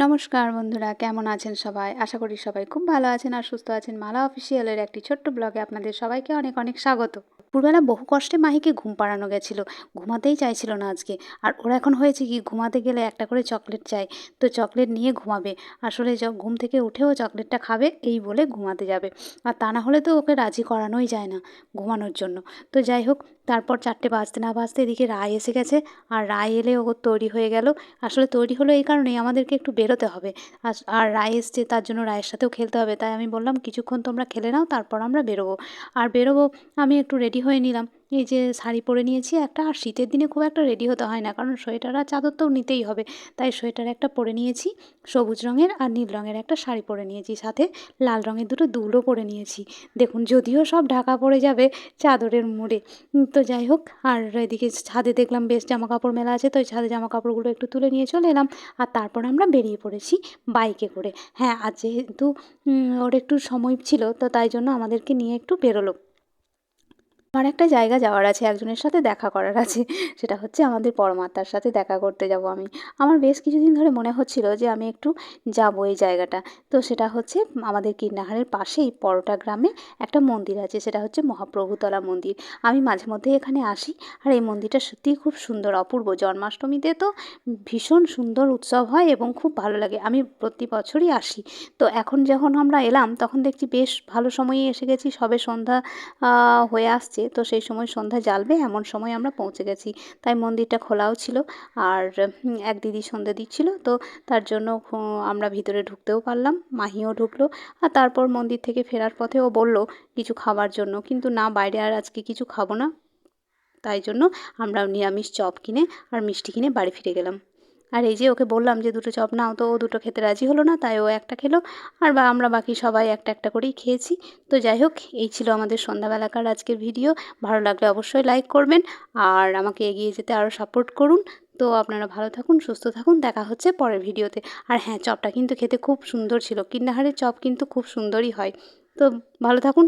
নমস্কার বন্ধুরা, কেমন আছেন সবাই? আশা করি সবাই খুব ভালো আছেন আর সুস্থ আছেন। মালা অফিসিয়ালের একটি ছোট্ট ব্লগে আপনাদের সবাইকে অনেক অনেক স্বাগত। দুপুরবেলা বহু কষ্টে মাহিকে ঘুম পাড়ানো গেছিল, ঘুমাতেই চাইছিল না আজকে। আর ওর এখন হয়েছে কি, ঘুমাতে গেলে একটা করে চকলেট চাই, তো চকলেট নিয়ে ঘুমাবে। আসলে ঘুম থেকে উঠেও চকলেটটা খাবে এই বলে ঘুমাতে যাবে, আর তা না হলে তো ওকে রাজি করানোই যায় না ঘুমানোর জন্য। তো যাই হোক, তারপর 4টে বাজতে না বাজতে এদিকে রায় এসে গেছে। আর রায় এলে ও তৈরি হয়ে গেল। আসলে তৈরি হলো এই কারণেই, আমাদেরকে একটু বেরোতে হবে। আর রায় এসছে, তার জন্য রায়ের সাথেও খেলতে হবে। তাই আমি বললাম কিছুক্ষণ তোমরা খেলে নাও, তারপর আমরা বেরোবো। আর বেরোবো, আমি একটু রেডি হয়ে নিলাম। এই যে শাড়ি পরে নিয়েছি একটা, আর শীতের দিনে খুব একটা রেডি হতে হয় না, কারণ সোয়েটার আর চাদর তো নিতেই হবে। তাই সোয়েটার একটা পরে নিয়েছি, সবুজ রঙের, আর নীল রঙের একটা শাড়ি পরে নিয়েছি, সাথে লাল রঙের দুটো দুলও পরে নিয়েছি। দেখুন, যদিও সব ঢাকা পড়ে যাবে চাদরের মুড়ে। তো যাই হোক, আর এদিকে ছাদে দেখলাম বেশ জামা কাপড় মেলা আছে, তো ওই ছাদে জামা কাপড়গুলো একটু তুলে নিয়ে চলে এলাম। আর তারপর আমরা বেরিয়ে পড়েছি বাইকে করে। হ্যাঁ, আর যেহেতু ওর একটু সময় ছিল, তো তাই জন্য আমাদেরকে নিয়ে একটু বেরোলো। আমার একটা জায়গা যাওয়ার আছে, একজনের সাথে দেখা করার আছে। সেটা হচ্ছে আমাদের পরমাত্মার সাথে দেখা করতে যাব আমি। আমার বেশ কিছুদিন ধরে মনে হচ্ছিল যে আমি একটু যাব এই জায়গাটা। তো সেটা হচ্ছে আমাদের কীর্ণাহারের পাশেই পরোটা গ্রামে একটা মন্দির আছে, সেটা হচ্ছে মহাপ্রভুতলা মন্দির। আমি মাঝে মধ্যেই এখানে আসি, আর এই মন্দিরটা সত্যিই খুব সুন্দর, অপূর্ব। জন্মাষ্টমীতে তো ভীষণ সুন্দর উৎসব হয় এবং খুব ভালো লাগে। আমি প্রতি বছরই আসি। তো এখন যখন আমরা এলাম, তখন দেখছি বেশ ভালো সময়েই এসে গেছি, সবে সন্ধ্যা হয়ে আসছে। তো সেই সময় সন্ধ্যা জ্বালবে এমন সময় আমরা পৌঁছে গেছি। তাই মন্দিরটা খোলাও ছিল। আর এক দিদি সন্ধ্যা দিচ্ছিল, তো তার জন্য আমরা ভিতরে ঢুকতেও পারলাম, মাহিও ঢুকলো। আর তারপর মন্দির থেকে ফেরার পথে ও বলল কিছু খাওয়ার জন্য, কিন্তু না, বাইরে আর আজকে কিছু খাবো না। তাই জন্য আমরা নিরামিষ চপ কিনে আর মিষ্টি কিনে বাড়ি ফিরে গেলাম। আর এই যে ওকে বললাম যে দুটো চপ নাও, তো ও দুটো খেতে রাজি হলো না, তাই ও একটা খেলো। আর আমরা বাকি সবাই একটা একটা করেই খেয়েছি। তো যাই হোক, এই ছিল আমাদের সন্ধ্যাবেলাকার আজকের ভিডিও। ভালো লাগলে অবশ্যই লাইক করবেন, আর আমাকে এগিয়ে যেতে আরও সাপোর্ট করুন। তো আপনারা ভালো থাকুন, সুস্থ থাকুন, দেখা হচ্ছে পরের ভিডিওতে। আর হ্যাঁ, চপটা কিন্তু খেতে খুব সুন্দর ছিল। কীর্ণাহারের চপ কিন্তু খুব সুন্দরই হয়। তো ভালো থাকুন।